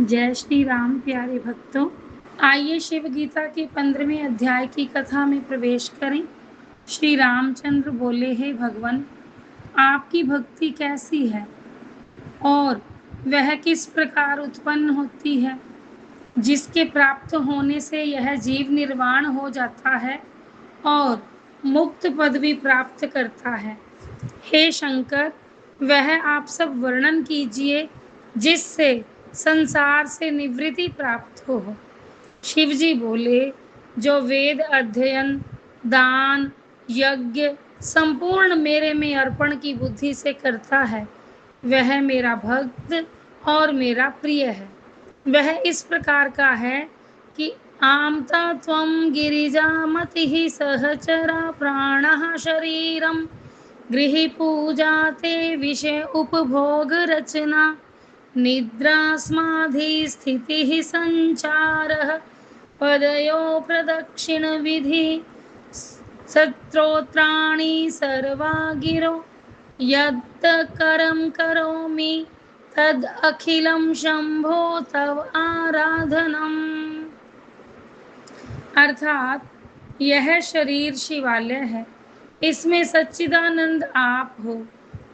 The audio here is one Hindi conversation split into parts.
जय श्री राम प्यारे भक्तों, आइए शिव गीता के 15वें अध्याय की कथा में प्रवेश करें। श्री रामचंद्र बोले, हे भगवान, आपकी भक्ति कैसी है और वह किस प्रकार उत्पन्न होती है, जिसके प्राप्त होने से यह जीव निर्वाण हो जाता है और मुक्त पदवी प्राप्त करता है। हे शंकर, वह आप सब वर्णन कीजिए जिससे संसार से निवृत्ति प्राप्त हो। शिवजी बोले, जो वेद अध्ययन, दान, यज्ञ संपूर्ण मेरे में अर्पण की बुद्धि से करता है, वह मेरा भक्त और मेरा प्रिय है। वह इस प्रकार का है कि आमता त्वं गिरिजामतिः सहचरा प्राणः शरीरम गृही पूजा ते विषय उपभोग रचना निद्रा समाधि स्थितिः संचारः पदयो प्रदक्षिण विधि स्तोत्राणि सर्वा गिरो यत् करं करोमि तद अखिलम शंभो तव आराधनम। अर्थात यह शरीर शिवालय है, इसमें सच्चिदानंद आप हो।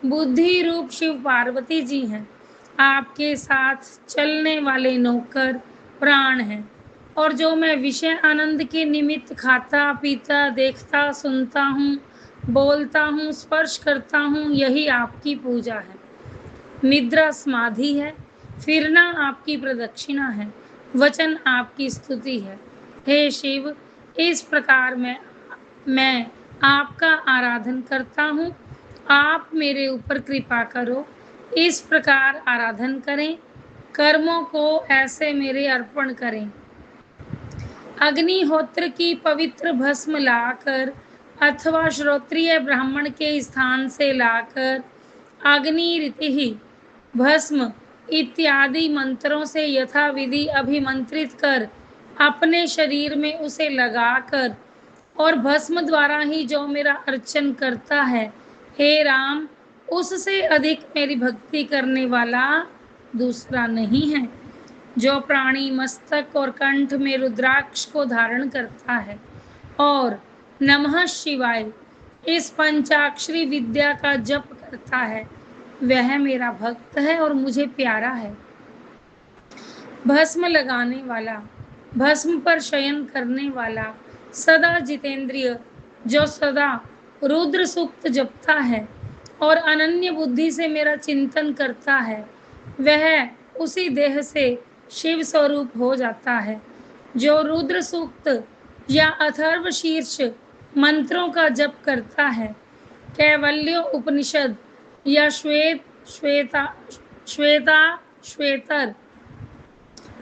बुद्धि रूप शिव पार्वती जी हैं, आपके साथ चलने वाले नौकर प्राण हैं, और जो मैं विषय आनंद के निमित्त खाता पीता देखता सुनता हूँ, बोलता हूँ, स्पर्श करता हूँ, यही आपकी पूजा है। निद्रा समाधि है, फिरना आपकी प्रदक्षिणा है, वचन आपकी स्तुति है। हे शिव, इस प्रकार मैं आपका आराधन करता हूँ। आप मेरे ऊपर कृपा करो। इस प्रकार आराधन करें, कर्मों को ऐसे मेरे अर्पण करें। अग्निहोत्र की पवित्र भस्म लाकर अथवा श्रोत्रिय ब्राह्मण के स्थान से लाकर अग्नि रीति भस्म इत्यादि मंत्रों से यथाविधि अभिमंत्रित कर अपने शरीर में उसे लगाकर और भस्म द्वारा ही जो मेरा अर्चन करता है, हे राम, उससे अधिक मेरी भक्ति करने वाला दूसरा नहीं है। जो प्राणी मस्तक और कंठ में रुद्राक्ष को धारण करता है और नमः शिवाय इस पंचाक्षरी विद्या का जप करता है, वह मेरा भक्त है और मुझे प्यारा है। भस्म लगाने वाला, भस्म पर शयन करने वाला, सदा जितेंद्रिय, जो सदा रुद्र सूक्त जपता है और अनन्य बुद्धि से मेरा चिंतन करता है, वह उसी देह से शिव स्वरूप हो जाता है। जो रुद्र सूक्त या अथर्व शीर्ष मंत्रों का जप करता है, कैवल्य उपनिषद या श्वेतर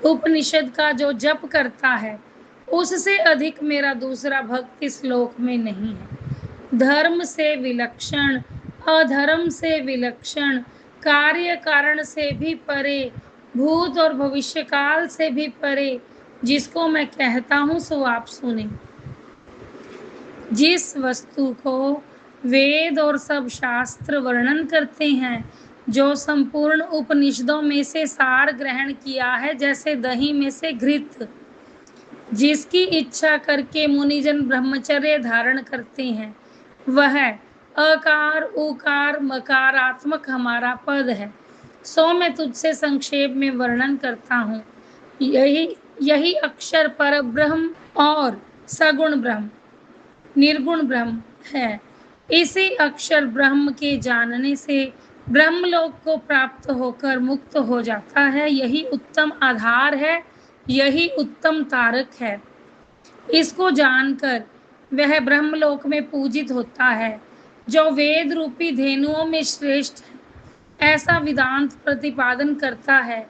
उपनिषद का जो जप करता है, उससे अधिक मेरा दूसरा भक्त इस लोक में नहीं है। धर्म से विलक्षण, अधर्म से विलक्षण, कार्य कारण से भी परे, भूत और भविष्य काल से भी परे, जिसको मैं कहता हूँ सो आप सुने। जिस वस्तु को वेद और सब शास्त्र वर्णन करते हैं, जो संपूर्ण उपनिषदों में से सार ग्रहण किया है, जैसे दही में से घृत, जिसकी इच्छा करके मुनिजन ब्रह्मचर्य धारण करते हैं, वह अकार उकार मकारात्मक हमारा पद है। सो मैं तुझसे संक्षेप में वर्णन करता हूँ। यही अक्षर पर ब्रह्म और सगुण ब्रह्म, निर्गुण ब्रह्म है। इसी अक्षर ब्रह्म के जानने से ब्रह्मलोक को प्राप्त होकर मुक्त हो जाता है। यही उत्तम आधार है, यही उत्तम तारक है। इसको जानकर वह ब्रह्मलोक में पूजित होता है, जो वेद रूपी धेनुओं में श्रेष्ठ है। ऐसा वेदांत प्रतिपादन करता है।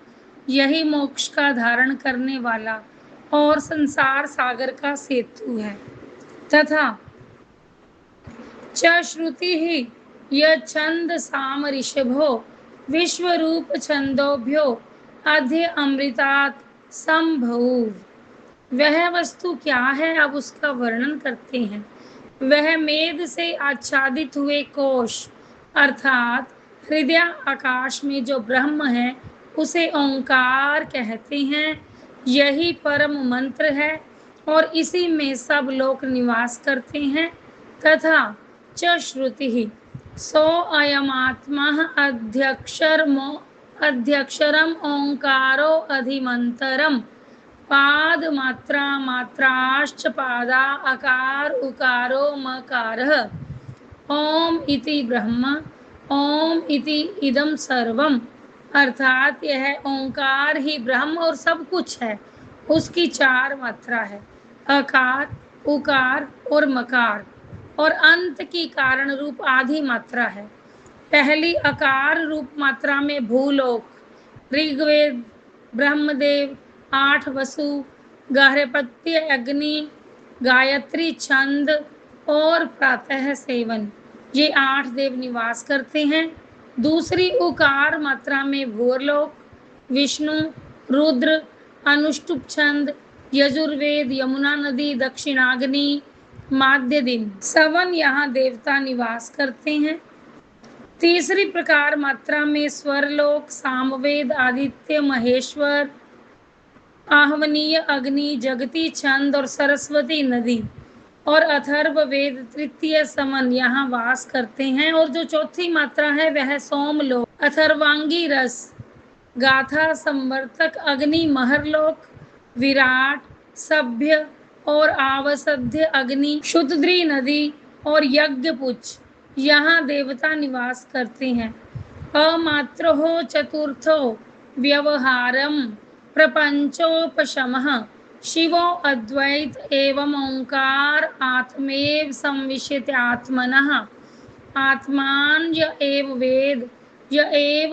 यही मोक्ष का धारण करने वाला और संसार सागर का सेतु है। तथा च श्रुति ही यह छंद साम ऋषभो विश्वरूप छंदोभ्यो अध्य अमृतात संभव। वह वस्तु क्या है, अब उसका वर्णन करते हैं। वह मेद से आच्छादित हुए कोश अर्थात हृदय आकाश में जो ब्रह्म है, उसे ओंकार कहते हैं। यही परम मंत्र है और इसी में सब लोग निवास करते हैं। तथा च श्रुति सो अयमात्मा अध्यक्षरम ओंकारो अधिमंतरम पाद मात्रा मात्राश्च पादा अकार उकारो मकारः ओम इति ब्रह्म ओम इति इदम सर्वम। अर्थात यह ओंकार ही ब्रह्म और सब कुछ है। उसकी 4 मात्रा है, अकार, उकार और मकार, और अंत की कारण रूप आदि मात्रा है। पहली अकार रूप मात्रा में भूलोक, ऋग्वेद, ब्रह्मदेव, 8 वसु, गार्हपत्य अग्नि, गायत्री छंद और प्रातः सेवन, ये 8 देव निवास करते हैं। दूसरी उकार मात्रा में भूलोक, विष्णु, रुद्र, अनुष्टुप छंद, यजुर्वेद, यमुना नदी, दक्षिणाग्नि, माध्य दिन, सवन यहाँ देवता निवास करते हैं। तीसरी प्रकार मात्रा में स्वरलोक, सामवेद, आदित्य, महेश्वर, आहवनीय अग्नि, जगती छंद और सरस्वती नदी और अथर्व वेद तृतीय समन यहाँ वास करते हैं। और जो चौथी मात्रा है वह सोमलोक, अथर्वांगी रस, गाथा, संवर्तक, अग्नि, महरलोक, विराट, सभ्य और आवसध्य अग्नि, शुद्री नदी और यज्ञपुच, यहाँ देवता निवास करते हैं। अमात्रो चतुर्थो व्यवहारम प्रपंचोपशमः शिवो अद्वैत एवं ओंकार आत्मेव संविशित आत्मनः आत्मान य एव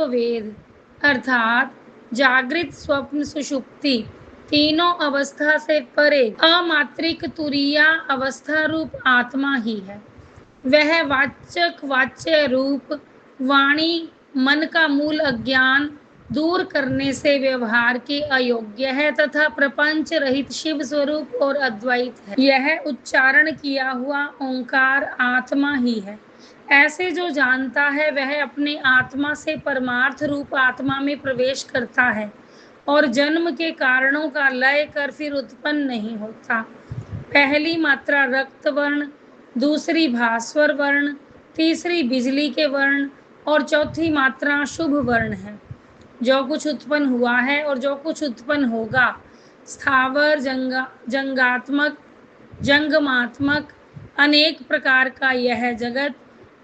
वेद। अर्थात जागृत, स्वप्न, सुषुप्ति तीनों अवस्था से परे अमात्रिक तुरीया अवस्था रूप आत्मा ही है। वह वाचक, वाच्य रूप, वाणी, मन का मूल अज्ञान दूर करने से व्यवहार के अयोग्य है तथा प्रपंच रहित शिव स्वरूप और अद्वैत है। यह उच्चारण किया हुआ ओंकार आत्मा ही है। ऐसे जो जानता है वह अपने आत्मा से परमार्थ रूप आत्मा में प्रवेश करता है और जन्म के कारणों का लय कर फिर उत्पन्न नहीं होता। पहली मात्रा रक्त वर्ण, दूसरी भास्वर वर्ण, तीसरी बिजली के वर्ण और चौथी मात्रा शुभ वर्ण है। जो कुछ उत्पन्न हुआ है और जो कुछ उत्पन्न होगा, स्थावर, जंगात्मक, जंगमात्मक अनेक प्रकार का यह जगत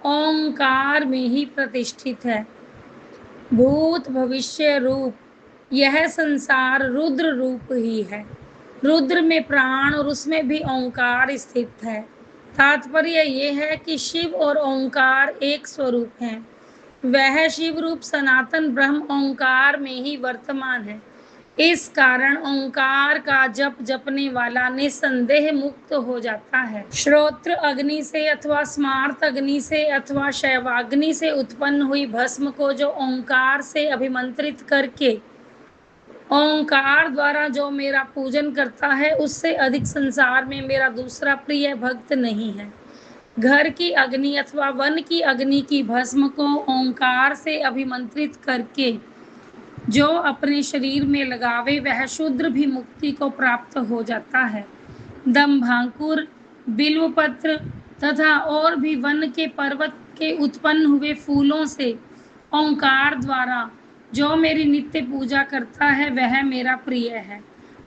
ओंकार में ही प्रतिष्ठित है। भूत भविष्य रूप यह संसार रुद्र रूप ही है। रुद्र में प्राण और उसमें भी ओंकार स्थित है। तात्पर्य यह है कि शिव और ओंकार एक स्वरूप हैं। वह शिव रूप सनातन ब्रह्म ओंकार में ही वर्तमान है। इस कारण ओंकार का जप जपने वाला निसंदेह मुक्त हो जाता है। श्रोत्र अग्नि से अथवा स्मार्त अग्नि से अथवा शैवाग्नि से उत्पन्न हुई भस्म को जो ओंकार से अभिमंत्रित करके ओंकार द्वारा जो मेरा पूजन करता है, उससे अधिक संसार में मेरा दूसरा प्रिय भक्त नहीं है। घर की अग्नि अथवा वन की अग्नि की भस्म को ओंकार से अभिमंत्रित करके जो अपने शरीर में लगावे वह शूद्र भी मुक्ति को प्राप्त हो जाता है। दंभांकुर, बिल्वपत्र तथा और भी वन के पर्वत के उत्पन्न हुए फूलों से ओंकार द्वारा जो मेरी नित्य पूजा करता है वह मेरा प्रिय है।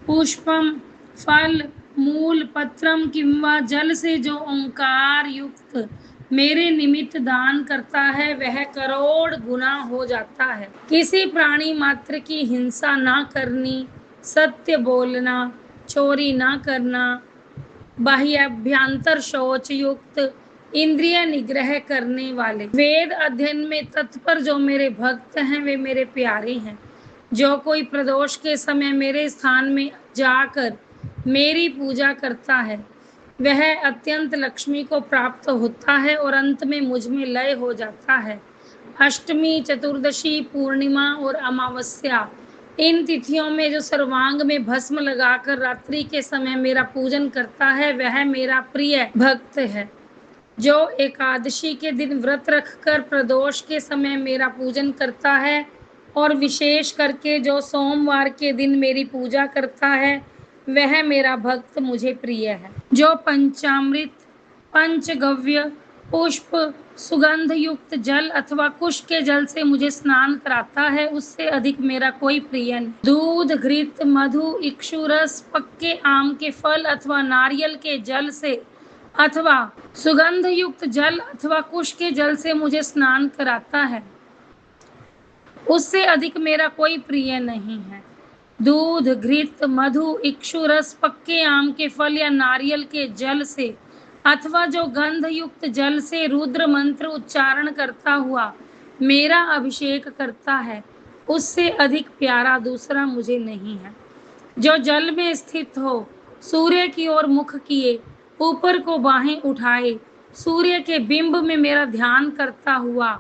पुष्पम, फल, मूल, पत्रम किंवा जल से जो ओंकार युक्त मेरे निमित्त दान करता है वह करोड़ गुना हो जाता है। किसी प्राणी मात्र की हिंसा ना करनी, सत्य बोलना, चोरी ना करना, बाह्याभ्यंतर शौच युक्त, इंद्रिय निग्रह करने वाले, वेद अध्ययन में तत्पर जो मेरे भक्त हैं वे मेरे प्यारे हैं। जो कोई प्रदोष के समय मेरे स्थान में जाकर मेरी पूजा करता है वह अत्यंत लक्ष्मी को प्राप्त होता है और अंत में मुझ में लय हो जाता है। अष्टमी, चतुर्दशी, पूर्णिमा और अमावस्या इन तिथियों में जो सर्वांग में भस्म लगाकर रात्रि के समय मेरा पूजन करता है वह मेरा प्रिय भक्त है। जो एकादशी के दिन व्रत रखकर प्रदोष के समय मेरा पूजन करता है और विशेष करके जो सोमवार के दिन मेरी पूजा करता है वह मेरा भक्त मुझे प्रिय है। जो पंचामृत, पंचगव्य, पुष्प, सुगंध युक्त जल अथवा कुश के जल से मुझे स्नान कराता है उससे अधिक मेरा कोई प्रिय नहीं। दूध, घृत, मधु, इक्षुरस, पक्के आम के फल अथवा नारियल के जल से अथवा सुगंध युक्त जल अथवा कुश के जल से मुझे स्नान कराता है उससे अधिक मेरा कोई प्रिय नहीं है। दूध, घृत, मधु, इक्षुरस, पक्के आम के फल या नारियल के जल से अथवा जो गंध युक्त जल से रुद्र मंत्र उच्चारण करता हुआ मेरा अभिषेक करता है उससे अधिक प्यारा दूसरा मुझे नहीं है। जो जल में स्थित हो, सूर्य की ओर मुख किए, ऊपर को बाहें उठाए, सूर्य के बिंब में मेरा ध्यान करता हुआ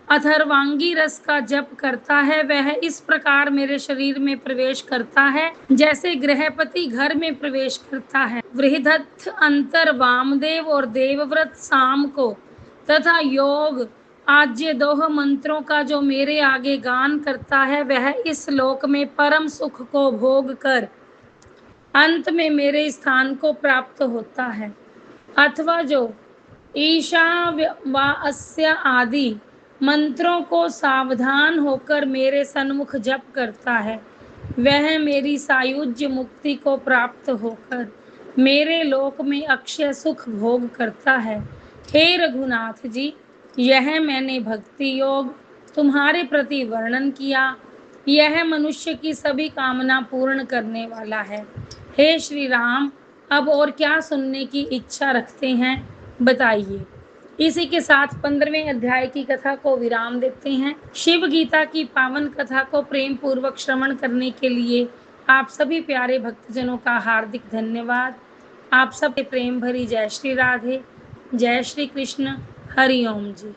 अथर्वांगी रस का जप करता है वह इस प्रकार मेरे शरीर में प्रवेश करता है जैसे गृहपति घर में प्रवेश करता है। बृहदत्थ अंतर वामदेव और देवव्रत शाम को तथा योग आज्य दोह मंत्रों का जो मेरे आगे गान करता है वह इस लोक में परम सुख को भोग कर अंत में मेरे स्थान को प्राप्त होता है। अथवा जो ईशावास्य आदि मंत्रों को सावधान होकर मेरे सन्मुख जप करता है वह मेरी सायुज्य मुक्ति को प्राप्त होकर मेरे लोक में अक्षय सुख भोग करता है। हे रघुनाथ जी, यह मैंने भक्ति योग तुम्हारे प्रति वर्णन किया। यह मनुष्य की सभी कामना पूर्ण करने वाला है। हे श्री राम, अब और क्या सुनने की इच्छा रखते हैं बताइए। इसी के साथ 15वें अध्याय की कथा को विराम देते हैं। शिव गीता की पावन कथा को प्रेम पूर्वक श्रवण करने के लिए आप सभी प्यारे भक्तजनों का हार्दिक धन्यवाद। आप सब प्रेम भरी जय श्री राधे, जय श्री कृष्ण, हरि ओम जी।